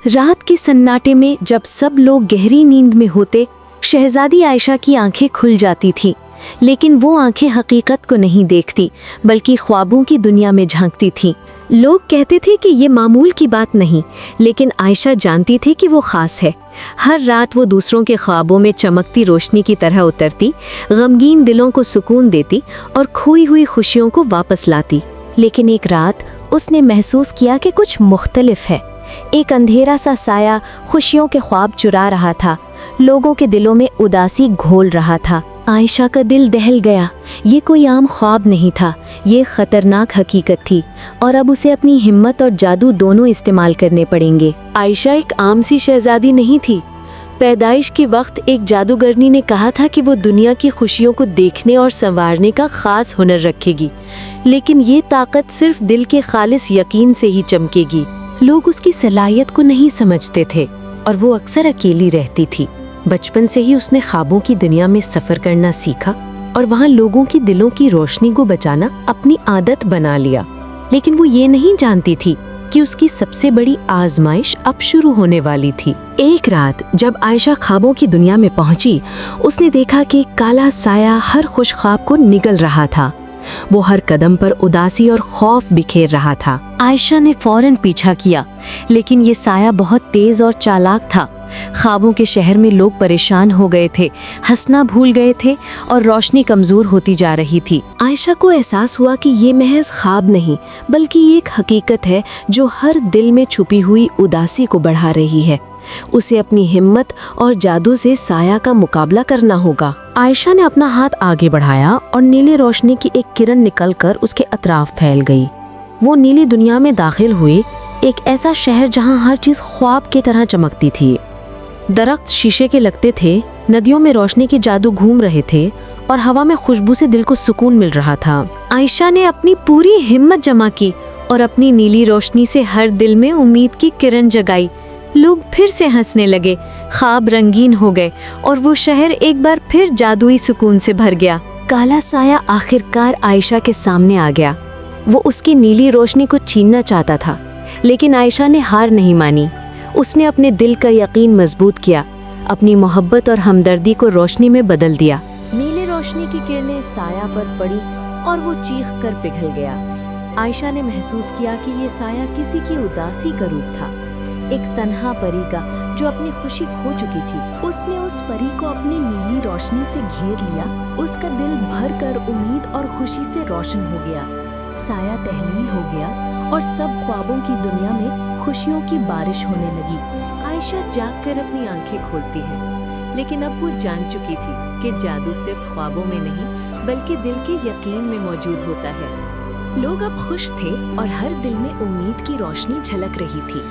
रात के सन्नाटे में जब सब लोग गहरी नींद में होते, शहजादी आयशा की आंखें खुल जाती थीं, लेकिन वो आंखें हकीकत को नहीं देखती बल्कि ख्वाबों की दुनिया में झांकती थीं। लोग कहते थे कि ये मामूल की बात नहीं, लेकिन आयशा जानती थी कि वो खास है। हर रात वो दूसरों के ख्वाबों में चमकती रोशनी की तरह उतरती, गमगीन दिलों को सुकून देती और खोई हुई खुशियों को वापस लाती। लेकिन एक रात उसने महसूस किया कि कुछ मुख्तलिफ है। एक अंधेरा सा साया खुशियों के ख्वाब चुरा रहा था, लोगों के दिलों में उदासी घोल रहा था। आयशा का दिल दहल गया। ये कोई आम ख्वाब नहीं था, ये खतरनाक हकीकत थी और अब उसे अपनी हिम्मत और जादू दोनों इस्तेमाल करने पड़ेंगे। आयशा एक आम सी शहजादी नहीं थी। पैदाइश के वक्त एक जादूगरनी ने कहा था कि वो दुनिया की खुशियों को देखने और संवारने का खास हुनर रखेगी, लेकिन ये ताकत सिर्फ दिल के खालिस यकीन से ही चमकेगी। लोग उसकी सलाहियत को नहीं समझते थे और वो अक्सर अकेली रहती थी। बचपन से ही उसने ख्वाबों की दुनिया में सफ़र करना सीखा और वहाँ लोगों की दिलों की रोशनी को बचाना अपनी आदत बना लिया। लेकिन वो ये नहीं जानती थी कि उसकी सबसे बड़ी आजमाइश अब शुरू होने वाली थी। एक रात जब आयशा ख्वाबों की दुनिया में पहुंची, उसने देखा कि काला साया हर खुश ख्वाब को निगल रहा था। वो हर कदम पर उदासी और खौफ बिखेर रहा था। आयशा ने फौरन पीछा किया, लेकिन ये साया बहुत तेज और चालाक था। ख्वाबों के शहर में लोग परेशान हो गए थे, हंसना भूल गए थे और रोशनी कमजोर होती जा रही थी। आयशा को एहसास हुआ कि ये महज ख्वाब नहीं, बल्कि एक हकीकत है जो हर दिल में छुपी हुई उदासी को बढ़ा रही है। उसे अपनी हिम्मत और जादू से साया का मुकाबला करना होगा। आयशा ने अपना हाथ आगे बढ़ाया और नीली रोशनी की एक किरण निकलकर उसके अतराफ फैल गई। वो नीली दुनिया में दाखिल हुई, एक ऐसा शहर जहां हर चीज ख्वाब की तरह चमकती थी। दरख्त शीशे के लगते थे, नदियों में रोशनी के जादू घूम रहे थे और हवा में खुशबू से दिल को सुकून मिल रहा था। आयशा ने अपनी पूरी हिम्मत जमा की और अपनी नीली रोशनी से हर दिल में उम्मीद की किरण जगाई। लोग फिर से हंसने लगे, ख्वाब रंगीन हो गए और वो शहर एक बार फिर जादुई सुकून से भर गया। काला साया आखिरकार आयशा के सामने आ गया। वो उसकी नीली रोशनी को छीनना चाहता था, लेकिन आयशा ने हार नहीं मानी। उसने अपने दिल का यकीन मजबूत किया, अपनी मोहब्बत और हमदर्दी को रोशनी में बदल दिया। नीली रोशनी की किरणें साया पर पड़ी और वो चीख कर पिघल गया। आयशा ने महसूस किया कि ये साया किसी की उदासी का रूप था, एक तन्हा परी का जो अपनी खुशी खो चुकी थी। उसने उस परी को अपनी नीली रोशनी से घेर लिया। उसका दिल भर कर उम्मीद और खुशी से रोशन हो गया। साया तहलील हो गया और सब ख्वाबों की दुनिया में खुशियों की बारिश होने लगी। आयशा जागकर अपनी आंखें खोलती है, लेकिन अब वो जान चुकी थी कि जादू सिर्फ ख्वाबों में नहीं बल्कि दिल के यकीन में मौजूद होता है। लोग अब खुश थे और हर दिल में उम्मीद की रोशनी झलक रही थी।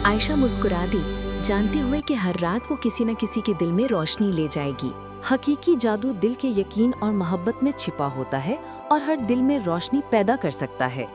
आयशा मुस्कुरा दी, जानते हुए कि हर रात वो किसी न किसी के दिल में रोशनी ले जाएगी। हकीकी जादू दिल के यकीन और मोहब्बत में छिपा होता है और हर दिल में रोशनी पैदा कर सकता है।